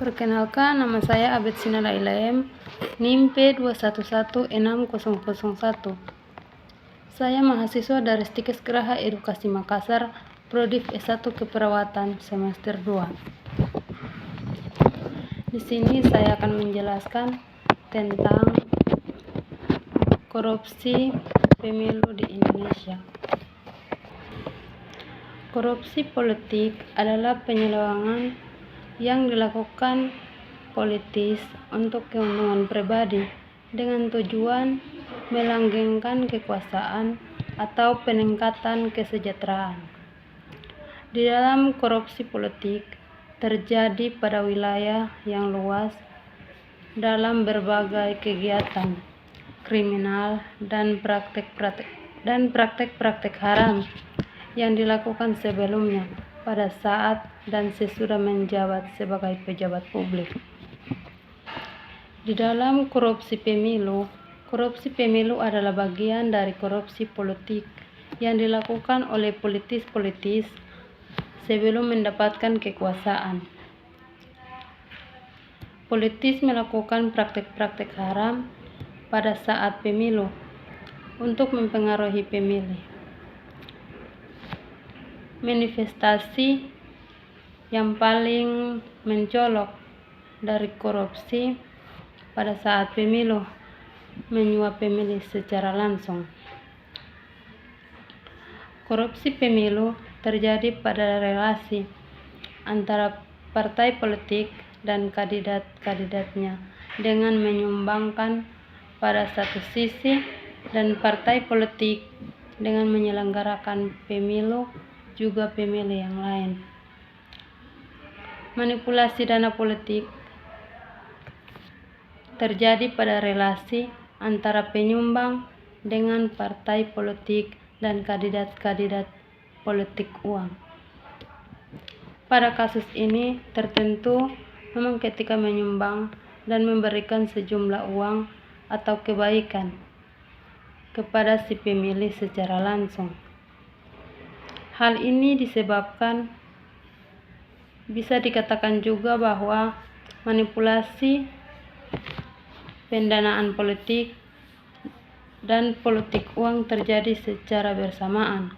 Perkenalkan, nama saya Abed Sinalailaem, NIM P211601. Saya mahasiswa dari Stikes Geraha Edukasi Makassar, Prodiv S1 Keperawatan semester 2. Di sini saya akan menjelaskan tentang korupsi pemilu di Indonesia. Korupsi politik adalah penyelewengan yang dilakukan politis untuk keuntungan pribadi dengan tujuan melanggengkan kekuasaan atau peningkatan kesejahteraan. Di dalam korupsi politik terjadi pada wilayah yang luas dalam berbagai kegiatan kriminal dan praktek-praktek haram yang dilakukan sebelumnya, pada saat dan sesudah menjabat sebagai pejabat publik. Di dalam korupsi pemilu adalah bagian dari korupsi politik yang dilakukan oleh politis sebelum mendapatkan kekuasaan. Politis melakukan praktek-praktek haram pada saat pemilu untuk mempengaruhi pemilih. Manifestasi yang paling mencolok dari korupsi pada saat pemilu menyuap pemilih secara langsung. Korupsi pemilu terjadi pada relasi antara partai politik dan kandidat-kandidatnya dengan menyumbangkan pada satu sisi dan partai politik dengan menyelenggarakan pemilu juga pemilih yang lain. Manipulasi dana politik terjadi pada relasi antara penyumbang dengan partai politik dan kandidat-kandidat politik uang. Pada kasus ini tertentu memang ketika menyumbang dan memberikan sejumlah uang atau kebaikan kepada si pemilih secara langsung. Hal ini disebabkan bisa dikatakan juga bahwa manipulasi pendanaan politik dan politik uang terjadi secara bersamaan.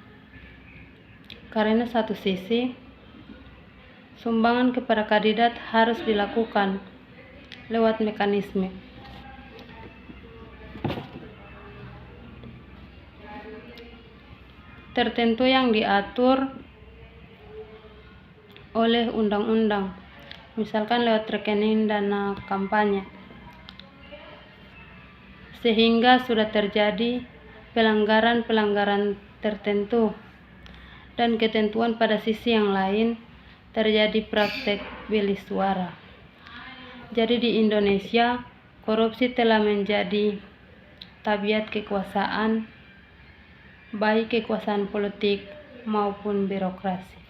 Karena satu sisi, sumbangan kepada kandidat harus dilakukan lewat mekanisme tertentu yang diatur oleh undang-undang, misalkan lewat rekening dana kampanye, sehingga sudah terjadi pelanggaran tertentu, dan ketentuan pada sisi yang lain terjadi praktek bilis suara. Jadi di Indonesia, korupsi telah menjadi tabiat kekuasaan, baik kekuasaan politik maupun birokrasi.